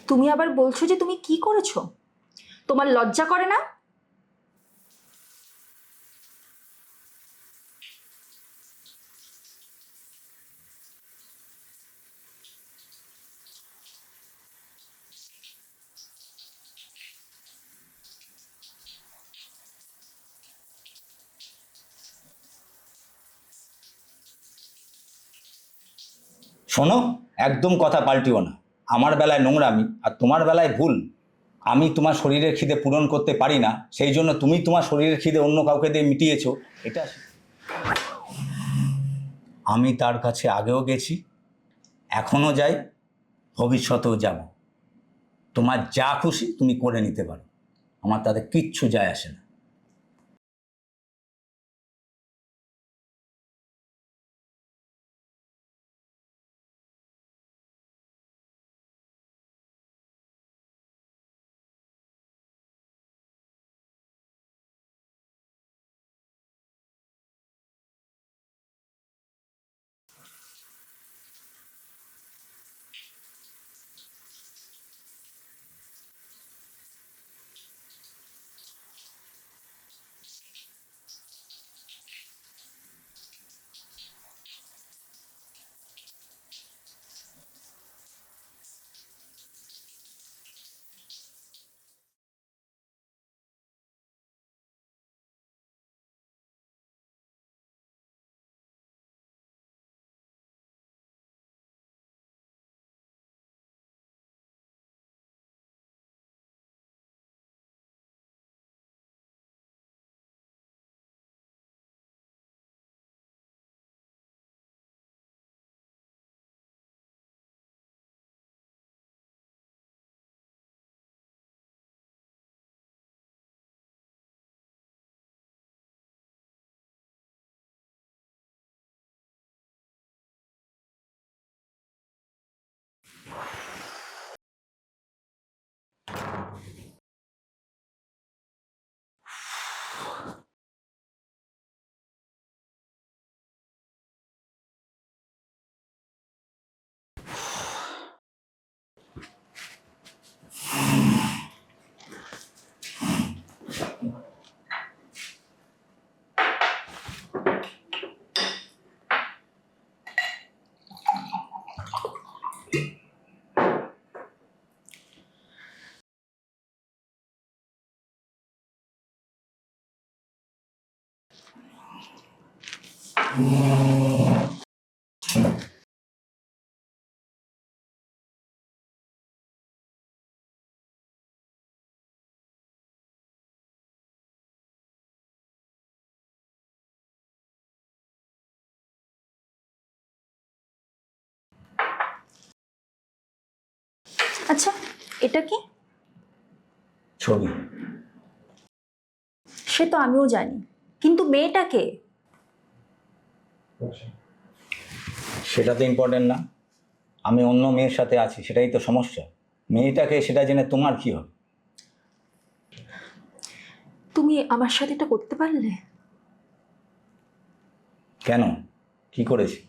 তুমি আবার বলছো যে তুমি কি করেছো? তোমার লজ্জা করে না? শোনো, একদম কথা পাল্টিও না। আমার বেলায় নোংরামি আর তোমার বেলায় ভুল। আমি তোমার শরীরের খিদে পূরণ করতে পারি না, সেই জন্য তুমি তোমার শরীরের খিদে অন্য কাউকে দিয়ে মিটিয়েছো। এটা আমি তার কাছে আগেও গেছি, এখনও যাই, ভবিষ্যতেও যাব। তোমার যা খুশি তুমি করে নিতে পারো, আমার তাতে কিচ্ছু যায় আসে না। আচ্ছা, এটা কি? ছবি। সে তো আমিও জানি, কিন্তু মেয়েটাকে? সেটা তো ইম্পর্টেন্ট না। আমি অন্য মেয়ের সাথে আছি, সেটাই তো সমস্যা। মেয়েটাকে সেটা জেনে তোমার কি হবে? তুমি আমার সাথে এটা করতে পারলে? কেন, কি করেছি?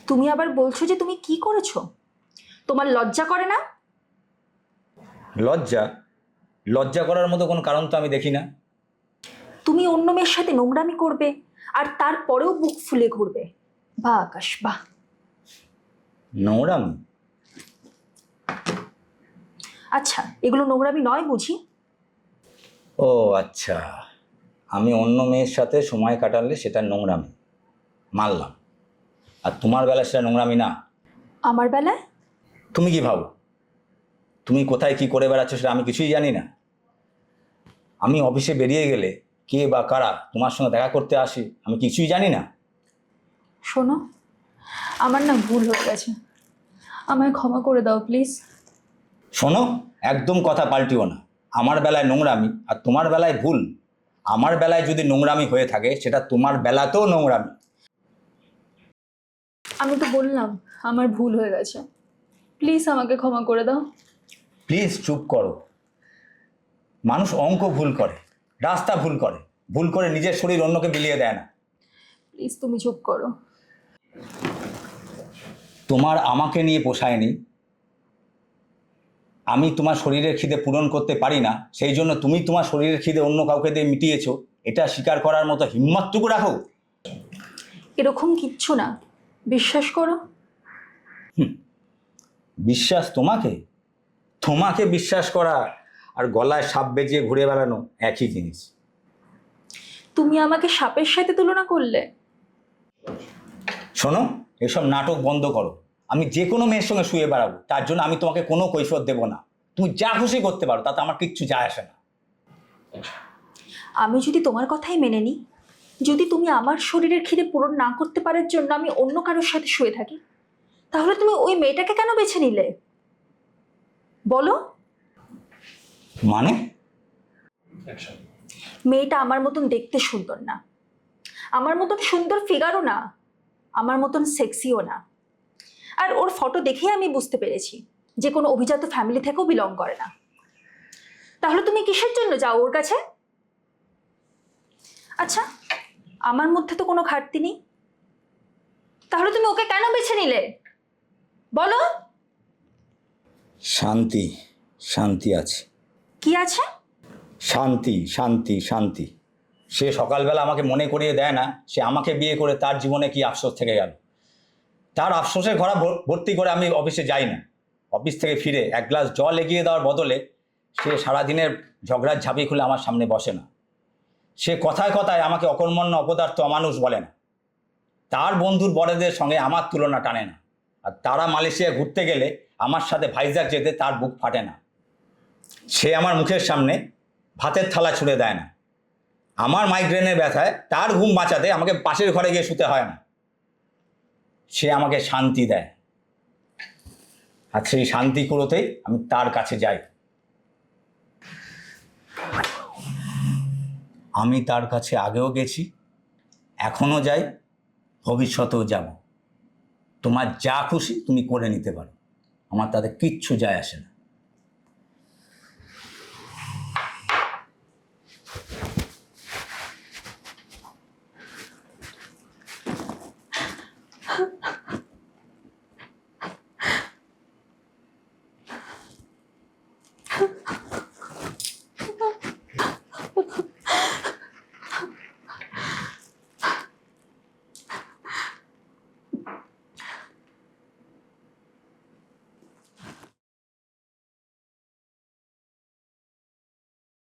তুমি আবার বলছো যে তুমি কি করেছো? তোমার লজ্জা করে না? লজ্জা? লজ্জা করার মতো কোনো কারণ তো আমি দেখি না। তুমি অন্য মেয়ের সাথে নোংরামি করবে আর তারপরেও বুক ফুলে ঘুরবে? বাহ আকাশ বাহ। নোংরামি? আচ্ছা, এগুলো নোংরামি নয় বুঝি? ও আচ্ছা, আমি অন্য মেয়ের সাথে সময় কাটালে সেটা নোংরামি, মানলাম। আর তোমার বেলা সেটা নোংরামি না। আমার বেলায়? তুমি কি ভাবো তুমি কোথায় কি করে বেড়াচ্ছ সেটা আমি কিছুই জানি না? আমি অফিসে বেরিয়ে গেলে কে বা কারা তোমার সঙ্গে দেখা করতে আসে আমি কিছুই জানি না? শোনো, আমার না ভুল হয়ে গেছে, আমায় ক্ষমা করে দাও প্লিজ। শোনো, একদম কথা পাল্টিও না। আমার বেলায় নোংরামি আর তোমার বেলায় ভুল। আমার বেলায় যদি নোংরামি হয়ে থাকে সেটা তোমার বেলাতেও নোংরামি। আমি তো বললাম আমার ভুল হয়ে গেছে, প্লিজ আমাকে ক্ষমা করে দাও। প্লিজ চুপ করো। মানুষ অঙ্ক ভুল করে, রাস্তা ভুল করে, ভুল করে নিজের শরীর অন্যকে বিলিয়ে দেয় না। প্লিজ তুমি চুপ করো। তোমার আমাকে নিয়ে পোষায়নি, আমি তোমার শরীরের খিদে পূরণ করতে পারি না, সেই জন্য তুমি তোমার শরীরের খিদে অন্য কাউকে দিয়ে মিটিয়েছো, এটা স্বীকার করার মতো হিম্মতটুকু রাখো? এরকম কিচ্ছু না, বিশ্বাস করো। বিশ্বাস? তোমাকে তোমাকে বিশ্বাস করা আর গলায় সাপ বেজিয়ে ঘুরে বেড়ানো একই জিনিস। তুমি আমাকে সাপের সাথে তুলনা করলে। শোনো, এসব নাটক বন্ধ করো। আমি যে কোনো মেয়ের সঙ্গে শুয়ে বেড়াবো, তার জন্য আমি তোমাকে কোনো কৈফিয়ত দেবো না। তুমি যা খুশি করতে পারো, তাতে আমার কিচ্ছু যায় আসে না। আমি যদি তোমার কথাই মেনে নিই, যদি তুমি আমার শরীরের খিদে পূরণ না করতে পারার জন্য আমি অন্য কারোর সাথে শুয়ে থাকি, তাহলে তুমি ওই মেয়েটাকে কেন বেছে নিলে বলো? মানে? মেয়েটা আমার মতন দেখতে সুন্দর না, আমার মতন সুন্দর ফিগারও না, আমার মতন সেক্সিও না। আর ওর ফটো দেখেই আমি বুঝতে পেরেছি যে কোনো অভিজাত ফ্যামিলি থেকেও বিলং করে না। তাহলে তুমি কিসের জন্য যাও ওর কাছে? আচ্ছা, আমার মধ্যে তো কোনো ঘাটতি নেই, তাহলে তুমি ওকে কেন বেছে নিলে বলো? শান্তি, শান্তি আছে। কি আছে? শান্তি, শান্তি, শান্তি। সে সকালবেলা আমাকে মনে করিয়ে দেয় না সে আমাকে বিয়ে করে তার জীবনে কি আফসোস থেকে গেল। তার আফসোসের ঘোড়া ভর্তি করে আমি অফিসে যাই না। অফিস থেকে ফিরে এক গ্লাস জল এগিয়ে দেওয়ার বদলে সে সারাদিনের ঝগড়ার ঝাঁপি খুলে আমার সামনে বসে না। সে কথায় কথায় আমাকে অকর্মণ্য, অপদার্থ, অমানুষ বলে না। তার বন্ধুর বড়দের সঙ্গে আমার তুলনা টানে না। আর তারা মালয়েশিয়া ঘুরতে গেলে আমার সাথে ভাইজ্যাক যেতে তার বুক ফাটে না। সে আমার মুখের সামনে ভাতের থালা ছুঁড়ে দেয় না। আমার মাইগ্রেনের ব্যথায় তার ঘুম বাঁচাতে আমাকে পাশের ঘরে গিয়ে শুতে হয় না। সে আমাকে শান্তি দেয়, আর সেই শান্তি কুড়োতেই আমি তার কাছে যাই। আমি তার কাছে আগেও গেছি, এখনো যাই, ভবিষ্যতেও যাব। তোমার যা খুশি তুমি করে নিতে পারো, আমার তাতে কিচ্ছু যায় আসে না।